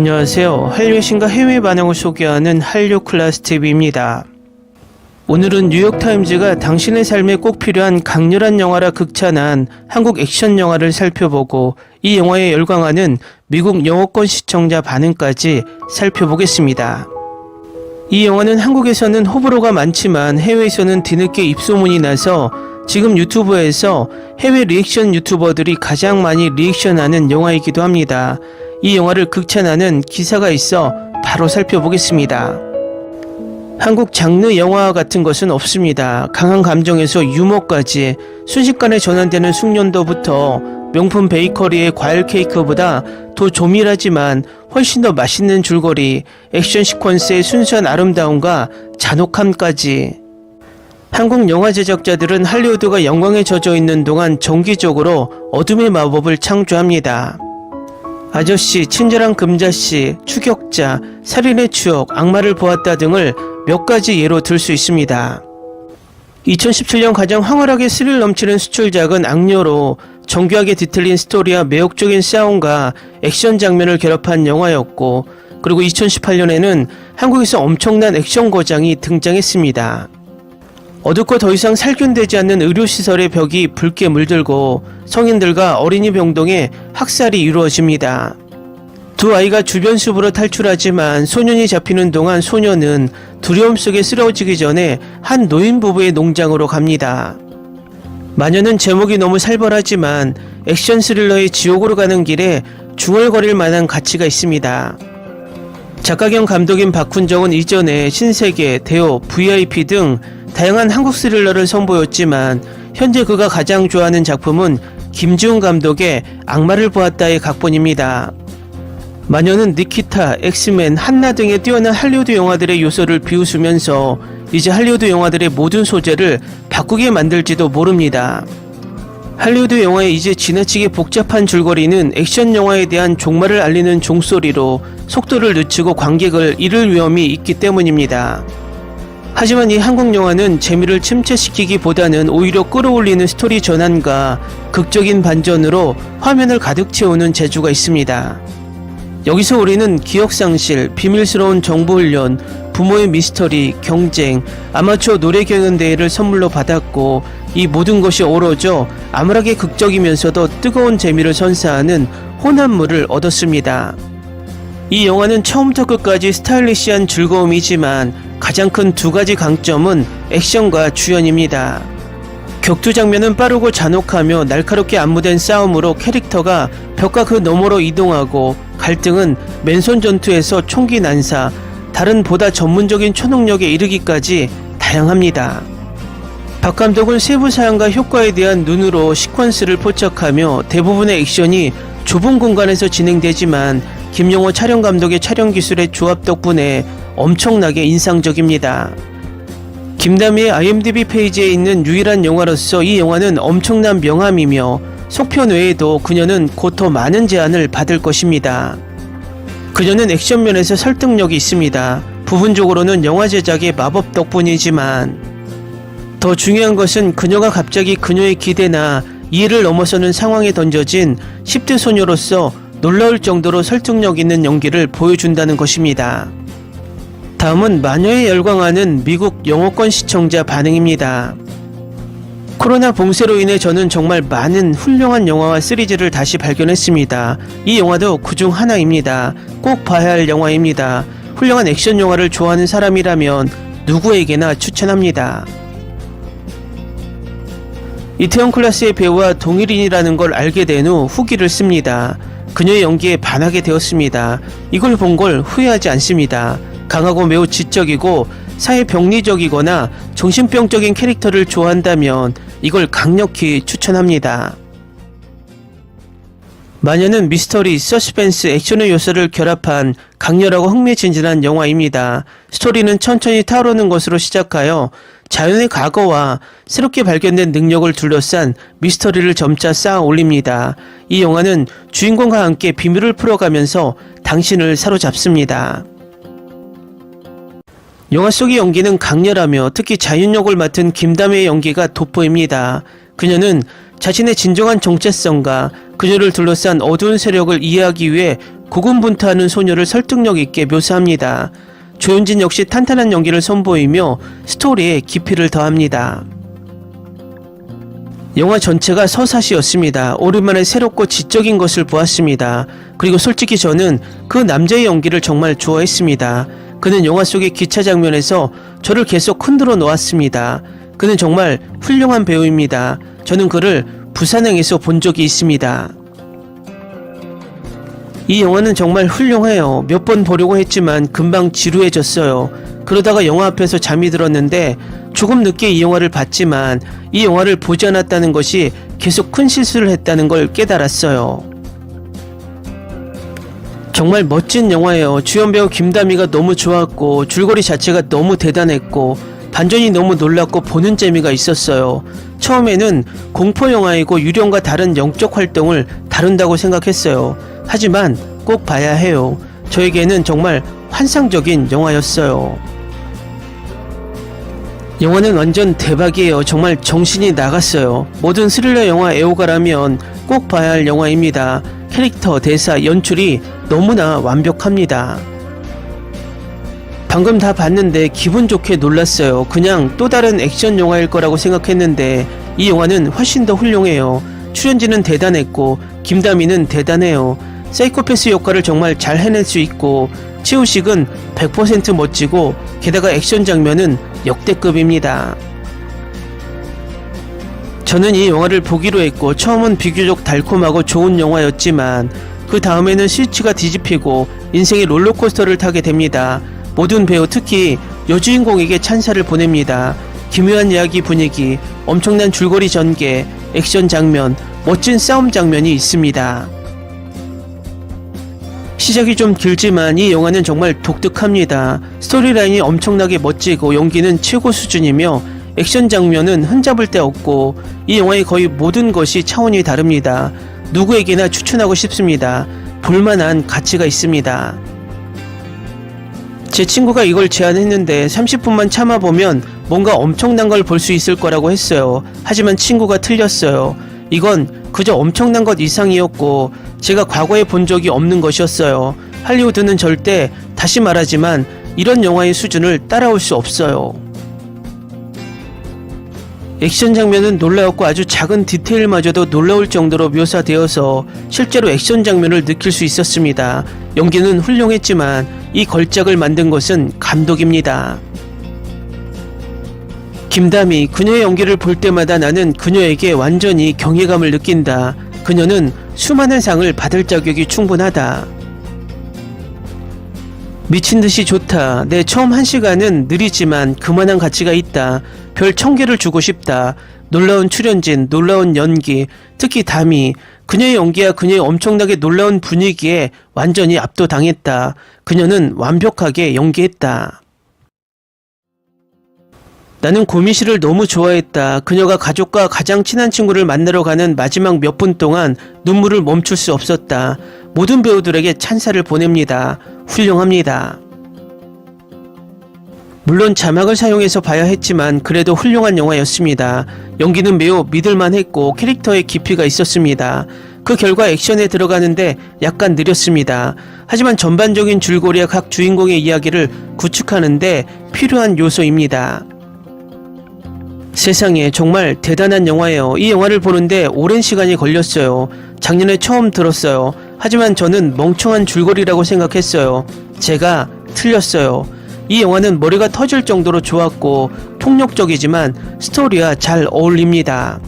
안녕하세요. 한류의 신과 해외 반응을 소개하는 한류클라스TV입니다. 오늘은 뉴욕타임즈가 당신의 삶에 꼭 필요한 강렬한 영화라 극찬한 한국 액션 영화를 살펴보고 이 영화에 열광하는 미국 영어권 시청자 반응까지 살펴보겠습니다. 이 영화는 한국에서는 호불호가 많지만 해외에서는 뒤늦게 입소문이 나서 지금 유튜브에서 해외 리액션 유튜버들이 가장 많이 리액션하는 영화이기도 합니다. 이 영화를 극찬하는 기사가 있어 바로 살펴보겠습니다. 한국 장르 영화 같은 것은 없습니다. 강한 감정에서 유머까지 순식간에 전환되는 숙련도부터 명품 베이커리의 과일 케이크보다 더 조밀하지만 훨씬 더 맛있는 줄거리, 액션 시퀀스의 순수한 아름다움과 잔혹함까지. 한국 영화 제작자들은 할리우드가 영광에 젖어 있는 동안 정기적으로 어둠의 마법을 창조합니다. 아저씨, 친절한 금자씨, 추격자, 살인의 추억, 악마를 보았다 등을 몇 가지 예로 들 수 있습니다. 2017년 가장 황홀하게 스릴 넘치는 수출작은 악녀로 정교하게 뒤틀린 스토리와 매혹적인 싸움과 액션 장면을 결합한 영화였고, 그리고 2018년에는 한국에서 엄청난 액션 거장이 등장했습니다. 어둡고 더 이상 살균되지 않는 의료시설의 벽이 붉게 물들고 성인들과 어린이 병동에 학살이 이루어집니다. 두 아이가 주변 숲으로 탈출하지만 소년이 잡히는 동안 소년은 두려움 속에 쓰러지기 전에 한 노인 부부의 농장으로 갑니다. 마녀는 제목이 너무 살벌하지만 액션 스릴러의 지옥으로 가는 길에 중얼거릴 만한 가치가 있습니다. 작가 겸 감독인 박훈정은 이전에 신세계, 대호, VIP 등 다양한 한국 스릴러를 선보였지만 현재 그가 가장 좋아하는 작품은 김지훈 감독의 악마를 보았다의 각본입니다. 마녀는 니키타, 엑스맨, 한나 등의 뛰어난 할리우드 영화들의 요소를 비웃으면서 이제 할리우드 영화들의 모든 소재를 바꾸게 만들지도 모릅니다. 할리우드 영화의 이제 지나치게 복잡한 줄거리는 액션 영화에 대한 종말을 알리는 종소리로 속도를 늦추고 관객을 잃을 위험이 있기 때문입니다. 하지만 이 한국 영화는 재미를 침체시키기보다는 오히려 끌어올리는 스토리 전환과 극적인 반전으로 화면을 가득 채우는 재주가 있습니다. 여기서 우리는 기억상실, 비밀스러운 정보훈련, 부모의 미스터리, 경쟁, 아마추어 노래경연대회를 선물로 받았고 이 모든 것이 어우러져 암울하게 극적이면서도 뜨거운 재미를 선사하는 혼합물을 얻었습니다. 이 영화는 처음부터 끝까지 스타일리시한 즐거움이지만 가장 큰 두 가지 강점은 액션과 주연입니다. 격투 장면은 빠르고 잔혹하며 날카롭게 안무된 싸움으로 캐릭터가 벽과 그 너머로 이동하고 갈등은 맨손 전투에서 총기 난사, 다른 보다 전문적인 초능력에 이르기까지 다양합니다. 박 감독은 세부 사양과 효과에 대한 눈으로 시퀀스를 포착하며 대부분의 액션이 좁은 공간에서 진행되지만 김용호 촬영 감독의 촬영 기술의 조합 덕분에 엄청나게 인상적입니다. 김다미의 IMDb 페이지에 있는 유일한 영화로서 이 영화는 엄청난 명함이며 속편 외에도 그녀는 곧 더 많은 제안을 받을 것입니다. 그녀는 액션 면에서 설득력이 있습니다. 부분적으로는 영화 제작의 마법 덕분이지만 더 중요한 것은 그녀가 갑자기 그녀의 기대나 이해를 넘어서는 상황에 던져진 10대 소녀로서 놀라울 정도로 설득력 있는 연기를 보여준다는 것입니다. 다음은 마녀에 열광하는 미국 영어권 시청자 반응입니다. 코로나 봉쇄로 인해 저는 정말 많은 훌륭한 영화와 시리즈를 다시 발견했습니다. 이 영화도 그중 하나입니다. 꼭 봐야 할 영화입니다. 훌륭한 액션 영화를 좋아하는 사람이라면 누구에게나 추천합니다. 이태원 클라스의 배우와 동일인이라는 걸 알게 된 후 후기를 씁니다. 그녀의 연기에 반하게 되었습니다. 이걸 본 걸 후회하지 않습니다. 강하고 매우 지적이고 사회병리적이거나 정신병적인 캐릭터를 좋아한다면 이걸 강력히 추천합니다. 마녀는 미스터리, 서스펜스, 액션의 요소를 결합한 강렬하고 흥미진진한 영화입니다. 스토리는 천천히 타오르는 것으로 시작하여 자연의 과거와 새롭게 발견된 능력을 둘러싼 미스터리를 점차 쌓아 올립니다. 이 영화는 주인공과 함께 비밀을 풀어가면서 당신을 사로잡습니다. 영화 속의 연기는 강렬하며 특히 자윤 역을 맡은 김다미의 연기가 돋보입니다. 그녀는 자신의 진정한 정체성과 그녀를 둘러싼 어두운 세력을 이해하기 위해 고군분투하는 소녀를 설득력 있게 묘사합니다. 조윤진 역시 탄탄한 연기를 선보이며 스토리에 깊이를 더합니다. 영화 전체가 서사시였습니다. 오랜만에 새롭고 지적인 것을 보았습니다. 그리고 솔직히 저는 그 남자의 연기를 정말 좋아했습니다. 그는 영화 속의 기차 장면에서 저를 계속 흔들어 놓았습니다. 그는 정말 훌륭한 배우입니다. 저는 그를 부산행에서 본 적이 있습니다. 이 영화는 정말 훌륭해요. 몇 번 보려고 했지만 금방 지루해졌어요. 그러다가 영화 앞에서 잠이 들었는데 조금 늦게 이 영화를 봤지만 이 영화를 보지 않았다는 것이 계속 큰 실수를 했다는 걸 깨달았어요. 정말 멋진 영화예요. 주연 배우 김다미가 너무 좋았고 줄거리 자체가 너무 대단했고 반전이 너무 놀랍고 보는 재미가 있었어요. 처음에는 공포 영화이고 유령과 다른 영적 활동을 다룬다고 생각했어요. 하지만 꼭 봐야 해요. 저에게는 정말 환상적인 영화였어요. 영화는 완전 대박이에요. 정말 정신이 나갔어요. 모든 스릴러 영화 애호가라면 꼭 봐야 할 영화입니다. 캐릭터, 대사, 연출이 너무나 완벽합니다. 방금 다 봤는데 기분 좋게 놀랐어요. 그냥 또 다른 액션 영화일 거라고 생각했는데 이 영화는 훨씬 더 훌륭해요. 출연진은 대단했고 김다미는 대단해요. 사이코패스 역할을 정말 잘 해낼 수 있고 최우식은 100% 멋지고 게다가 액션 장면은 역대급입니다. 저는 이 영화를 보기로 했고 처음은 비교적 달콤하고 좋은 영화였지만 그 다음에는 스위치가 뒤집히고 인생의 롤러코스터를 타게 됩니다. 모든 배우 특히 여주인공에게 찬사를 보냅니다. 기묘한 이야기 분위기, 엄청난 줄거리 전개, 액션 장면, 멋진 싸움 장면이 있습니다. 시작이 좀 길지만 이 영화는 정말 독특합니다. 스토리라인이 엄청나게 멋지고 연기는 최고 수준이며 액션 장면은 흠잡을 데 없고 이 영화의 거의 모든 것이 차원이 다릅니다. 누구에게나 추천하고 싶습니다. 볼만한 가치가 있습니다. 제 친구가 이걸 제안했는데 30분만 참아보면 뭔가 엄청난 걸 볼 수 있을 거라고 했어요. 하지만 친구가 틀렸어요. 이건 그저 엄청난 것 이상이었고 제가 과거에 본 적이 없는 것이었어요. 할리우드는 절대, 다시 말하지만 이런 영화의 수준을 따라올 수 없어요. 액션 장면은 놀라웠고 아주 작은 디테일마저도 놀라울 정도로 묘사되어서 실제로 액션 장면을 느낄 수 있었습니다. 연기는 훌륭했지만 이 걸작을 만든 것은 감독입니다. 김다미, 그녀의 연기를 볼 때마다 나는 그녀에게 완전히 경외감을 느낀다. 그녀는 수많은 상을 받을 자격이 충분하다. 미친듯이 좋다. 내 처음 1시간은 느리지만 그만한 가치가 있다. 별 1000개를 주고 싶다. 놀라운 출연진, 놀라운 연기, 특히 다미. 그녀의 연기와 그녀의 엄청나게 놀라운 분위기에 완전히 압도당했다. 그녀는 완벽하게 연기했다. 나는 고미 씨를 너무 좋아했다. 그녀가 가족과 가장 친한 친구를 만나러 가는 마지막 몇 분 동안 눈물을 멈출 수 없었다. 모든 배우들에게 찬사를 보냅니다. 훌륭합니다. 물론 자막을 사용해서 봐야 했지만 그래도 훌륭한 영화였습니다. 연기는 매우 믿을만 했고 캐릭터에 깊이가 있었습니다. 그 결과 액션에 들어가는데 약간 느렸습니다. 하지만 전반적인 줄거리와 각 주인공의 이야기를 구축하는데 필요한 요소입니다. 세상에 정말 대단한 영화예요. 이 영화를 보는데 오랜 시간이 걸렸어요. 작년에 처음 들었어요. 하지만 저는 멍청한 줄거리라고 생각했어요. 제가 틀렸어요. 이 영화는 머리가 터질 정도로 좋았고 폭력적이지만 스토리와 잘 어울립니다.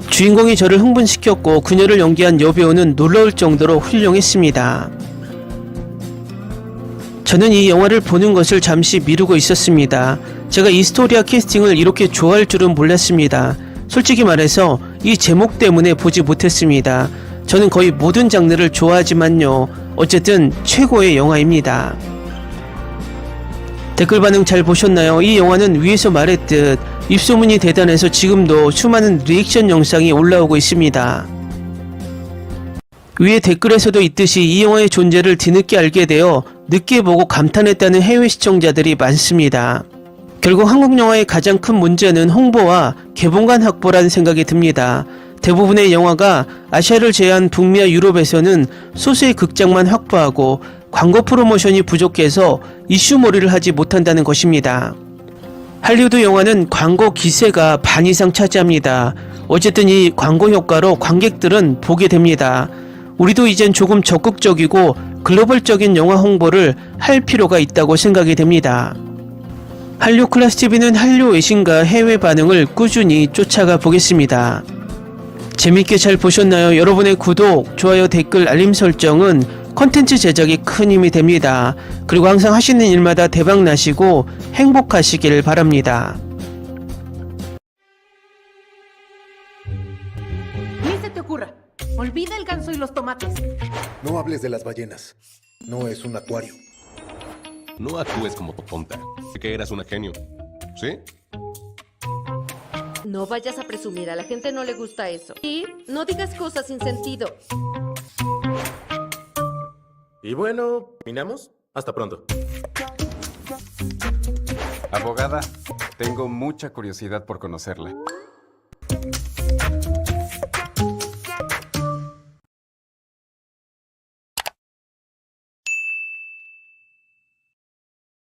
주인공이 저를 흥분시켰고 그녀를 연기한 여배우는 놀라울 정도로 훌륭했습니다. 저는 이 영화를 보는 것을 잠시 미루고 있었습니다. 제가 이 스토리와 캐스팅을 이렇게 좋아할 줄은 몰랐습니다. 솔직히 말해서 이 제목 때문에 보지 못했습니다. 저는 거의 모든 장르를 좋아하지만요. 어쨌든 최고의 영화입니다. 댓글 반응 잘 보셨나요? 이 영화는 위에서 말했듯 입소문이 대단해서 지금도 수많은 리액션 영상이 올라오고 있습니다. 위에 댓글에서도 있듯이 이 영화의 존재를 뒤늦게 알게 되어 늦게 보고 감탄했다는 해외 시청자들이 많습니다. 결국 한국 영화의 가장 큰 문제는 홍보와 개봉관 확보라는 생각이 듭니다. 대부분의 영화가 아시아를 제외한 북미와 유럽에서는 소수의 극장만 확보하고 광고 프로모션이 부족해서 이슈몰이를 하지 못한다는 것입니다. 할리우드 영화는 광고 기세가 반 이상 차지합니다. 어쨌든 이 광고 효과로 관객들은 보게 됩니다. 우리도 이젠 조금 적극적이고 글로벌적인 영화 홍보를 할 필요가 있다고 생각이 됩니다. 한류 클래스 TV는 한류 외신과 해외 반응을 꾸준히 쫓아가 보겠습니다. 재밌게 잘 보셨나요? 여러분의 구독, 좋아요, 댓글, 알림 설정은 컨텐츠 제작에 큰 힘이 됩니다. 그리고 항상 하시는 일마다 대박 나시고 행복하시길 바랍니다. Ni se te ocurra. Olvida el ganso y los tomates. No hables de las ballenas. No es un acuario. No actúes como tonta. Que eras una genio. ¿Sí? No vayas a presumir, a la gente no le gusta eso. Y no digas cosas sin sentido. Y bueno, ¿terminamos? Hasta pronto. Abogada, tengo mucha curiosidad por conocerla.